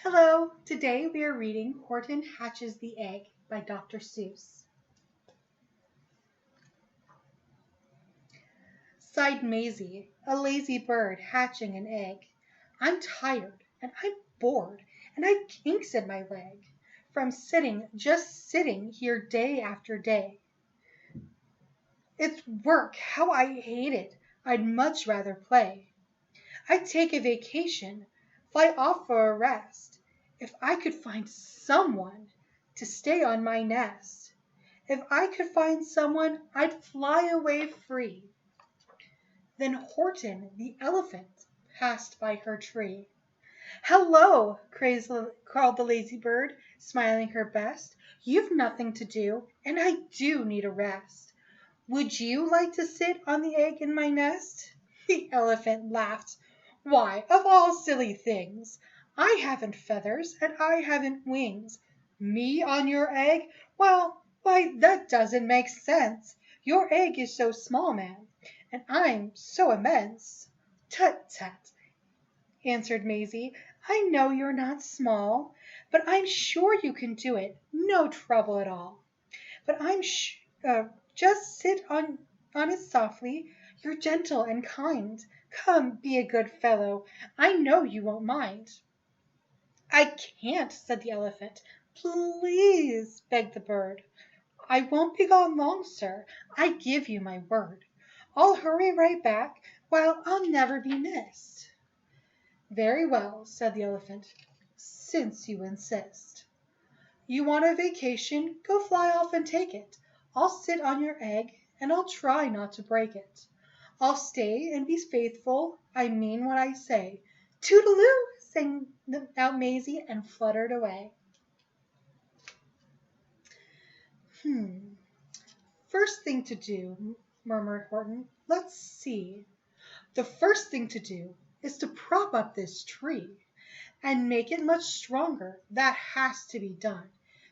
Hello, today we are reading Horton Hatches the Egg by Dr. Seuss. Sighed Maisie, a lazy bird hatching an egg. I'm tired and I'm bored and I've kinks in my leg from just sitting here day after day. It's work, how I hate it. I'd much rather play. I'd take a vacation, fly off for a rest, if I could find someone to stay on my nest. If I could find someone, I'd fly away free. Then Horton, the elephant, passed by her tree. Hello, called the lazy bird, smiling her best. You've nothing to do, and I do need a rest. Would you like to sit on the egg in my nest? The elephant laughed. Why, of all silly things, I haven't feathers and I haven't wings. Me on your egg? Why, that doesn't make sense. Your egg is so small, man, and I'm so immense. Tut, tut, answered Maisie. I know you're not small, but I'm sure you can do it. No trouble at all. But just sit on it softly. You're gentle and kind. Come, be a good fellow. I know you won't mind. I can't, said the elephant. Please, begged the bird. I won't be gone long, sir. I give you my word. I'll hurry right back. Well, I'll never be missed. Very well, said the elephant, since you insist. You want a vacation? Go fly off and take it. I'll sit on your egg, and I'll try not to break it. I'll stay and be faithful. I mean what I say. Toodaloo, sang out Maisie and fluttered away. First thing to do, murmured Horton. Let's see. The first thing to do is to prop up this tree and make it much stronger. That has to be done.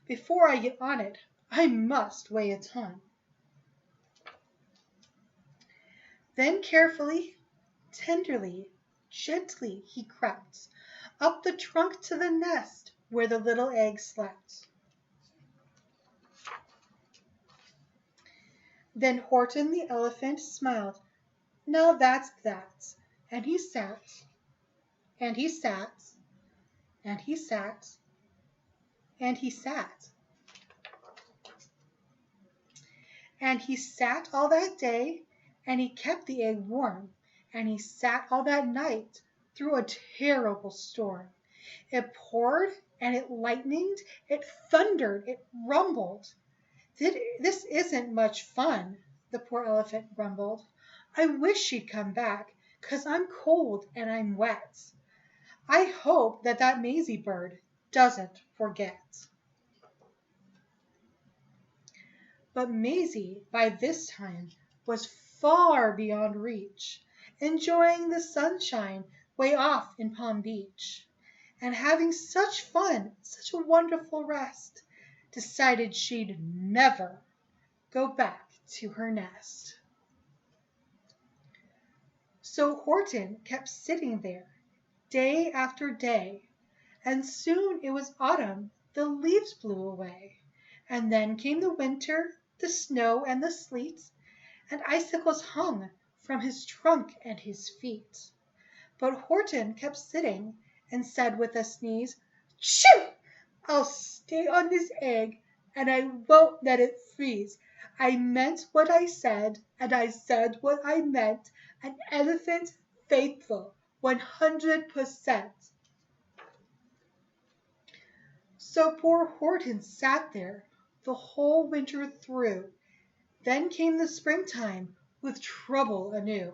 Before I get on it, I must weigh a ton. Then carefully, tenderly, gently he crept up the trunk to the nest where the little egg slept. Then Horton the elephant smiled. Now that's that. And he sat, and he sat, and he sat, and he sat. And he sat all that day, and he kept the egg warm, and he sat all that night through a terrible storm. It poured, and it lightened, it thundered, it rumbled. This isn't much fun, the poor elephant grumbled. I wish she'd come back, 'cause I'm cold and I'm wet. I hope that Maisie bird doesn't forget. But Maisie, by this time, was far beyond reach, enjoying the sunshine way off in Palm Beach, and having such fun, such a wonderful rest, decided she'd never go back to her nest. So Horton kept sitting there, day after day, and soon it was autumn, the leaves blew away, and then came the winter, the snow and the sleet, and icicles hung from his trunk and his feet. But Horton kept sitting, and said with a sneeze, Shoo! I'll stay on this egg, and I won't let it freeze. I meant what I said, and I said what I meant, an elephant faithful, 100%. So poor Horton sat there the whole winter through. Then came the springtime with trouble anew.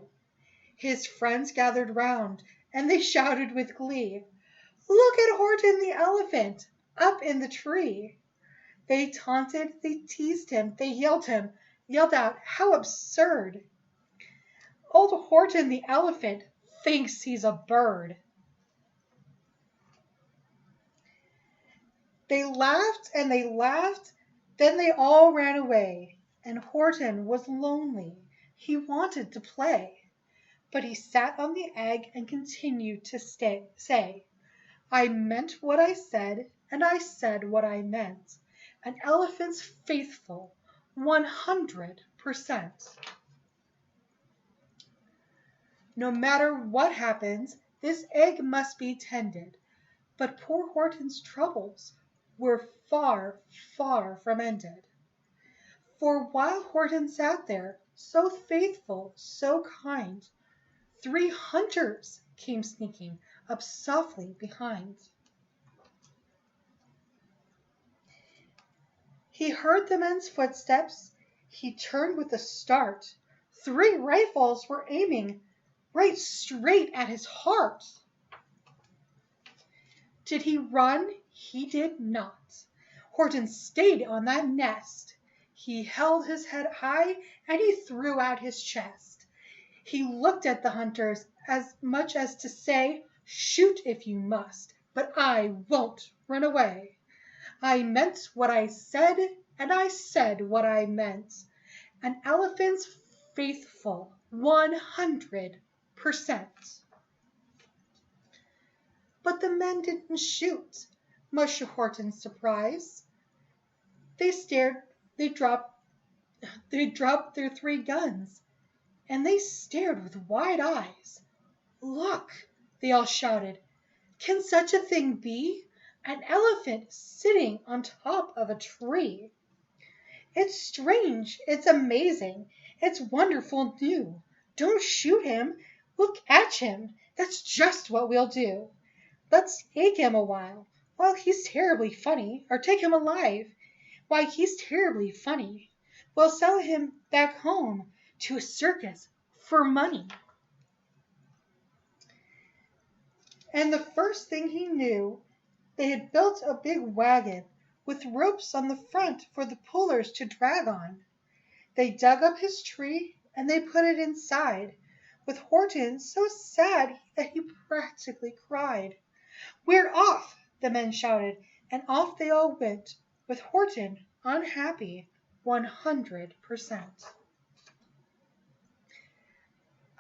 His friends gathered round, and they shouted with glee, Look at Horton the elephant up in the tree. They taunted, they teased him, they yelled out, how absurd. Old Horton the elephant thinks he's a bird. They laughed and they laughed, then they all ran away, and Horton was lonely. He wanted to play, but he sat on the egg and continued to say, I meant what I said, and I said what I meant. An elephant's faithful, 100%. No matter what happens, this egg must be tended. But poor Horton's troubles were far, far from ended. For while Horton sat there, so faithful, so kind, 3 hunters came sneaking up softly behind. He heard the men's footsteps. He turned with a start. 3 rifles were aiming right straight at his heart. Did he run? He did not. Horton stayed on that nest. He held his head high and he threw out his chest. He looked at the hunters as much as to say, "Shoot if you must, but I won't run away. I meant what I said, and I said what I meant. An elephant's faithful, 100%." But the men didn't shoot, much to Horton's surprise. They stared, they dropped their 3 guns, and they stared with wide eyes. "Look!" they all shouted. "Can such a thing be? An elephant sitting on top of a tree! It's strange, it's amazing, it's wonderful new. Don't shoot him, we'll catch him, that's just what we'll do. Let's take him a while he's terribly funny, or take him alive. Why, he's terribly funny. We'll sell him back home to a circus for money." And the first thing he knew, they had built a big wagon with ropes on the front for the pullers to drag on. They dug up his tree and they put it inside, with Horton so sad that he practically cried. "We're off!" the men shouted, and off they all went, with Horton unhappy, 100%.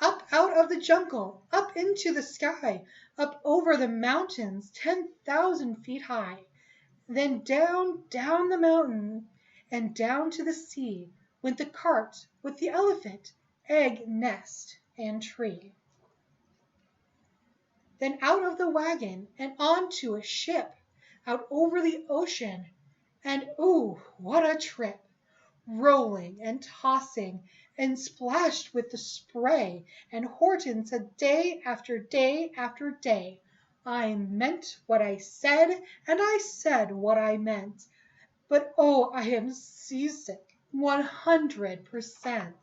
Up out of the jungle, up into the sky, up over the mountains 10,000 feet high, then down, down the mountain, and down to the sea went the cart with the elephant, egg, nest, and tree. Then out of the wagon and on to a ship, out over the ocean, and ooh, what a trip! Rolling and tossing and splashed with the spray, and Horton said day after day after day, "I meant what I said, and I said what I meant. But oh, I am seasick, 100%.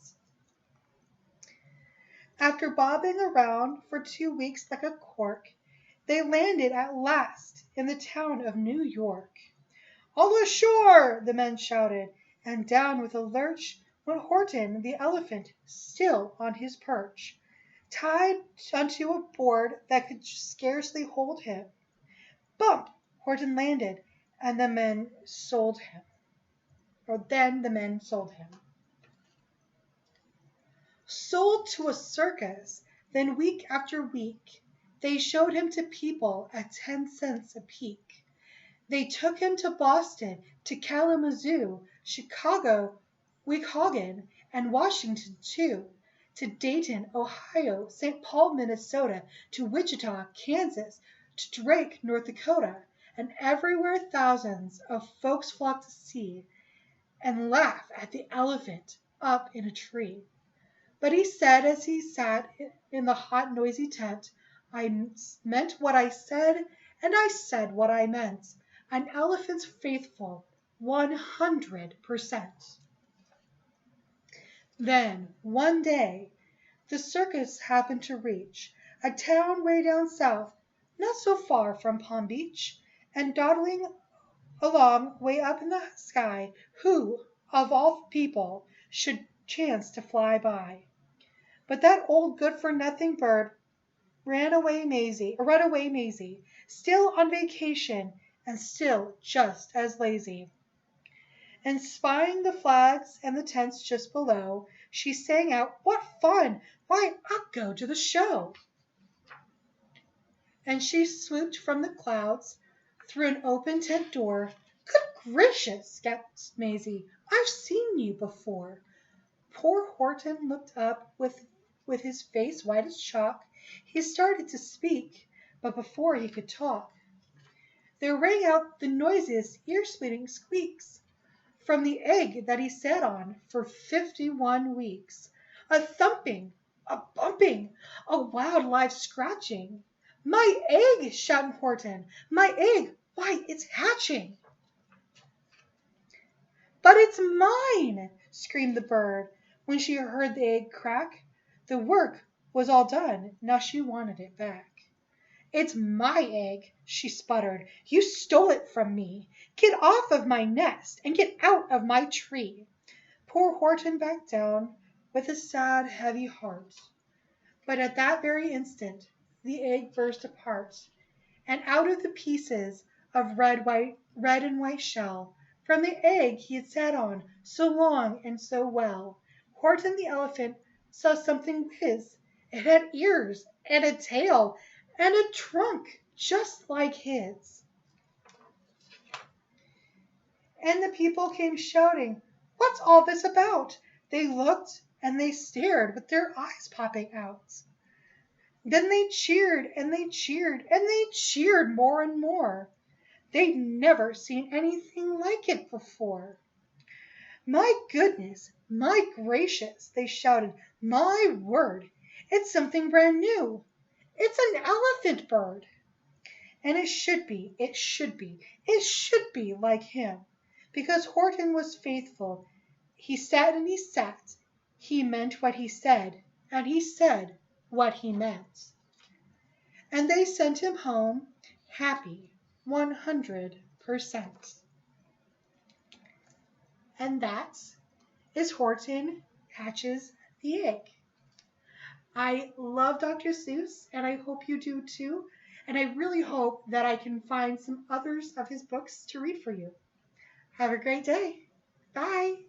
After bobbing around for 2 weeks like a cork, they landed at last in the town of New York. "All ashore!" the men shouted, and down with a lurch went Horton the elephant, still on his perch, tied onto a board that could scarcely hold him. Bump! Horton landed, and then the men sold him. Sold to a circus, then week after week they showed him to people at 10 cents a peek. They took him to Boston, to Kalamazoo, Chicago, Weehawken, and Washington too, to Dayton, Ohio, St. Paul, Minnesota, to Wichita, Kansas, to Drake, North Dakota, and everywhere thousands of folks flocked to see and laugh at the elephant up in a tree. But he said as he sat in the hot, noisy tent, "I meant what I said, and I said what I meant. An elephant's faithful, 100%. Then, one day, the circus happened to reach a town way down south, not so far from Palm Beach, and dawdling along way up in the sky, who, of all people, should chance to fly by, but that old good-for-nothing bird, Runaway Maisie, still on vacation and still just as lazy. And spying the flags and the tents just below, she sang out, "What fun! Why, I'll go to the show." and she swooped from the clouds through an open tent door. Good gracious, gasped Maisie. I've seen you before. Poor Horton looked up with his face white as chalk. He started to speak, but before he could talk, there rang out the noisiest, ear-splitting squeaks from the egg that he sat on for 51 weeks. A thumping, a bumping, a wild live scratching. My egg! Shouted Horton. My egg! Why, it's hatching! But it's mine! Screamed the bird when she heard the egg crack. The work was all done. Now she wanted it back. It's my egg, she sputtered. You stole it from me. Get off of my nest and get out of my tree. Poor Horton backed down with a sad, heavy heart. But at that very instant the egg burst apart, and out of the pieces of red and white shell, from the egg he had sat on so long and so well, Horton the elephant saw something whiz. It had ears and a tail and a trunk just like his. And the people came shouting, "What's all this about?" They looked and they stared with their eyes popping out. Then they cheered and they cheered and they cheered more and more. They'd never seen anything like it before. My goodness, my gracious, they shouted. My word, it's something brand new. It's an elephant bird. And it should be, it should be, it should be like him. Because Horton was faithful. He sat and he sat. He meant what he said, and he said what he meant. And they sent him home happy 100%. And that is Horton Hatches the Egg. I love Dr. Seuss, and I hope you do too. And I really hope that I can find some others of his books to read for you. Have a great day. Bye.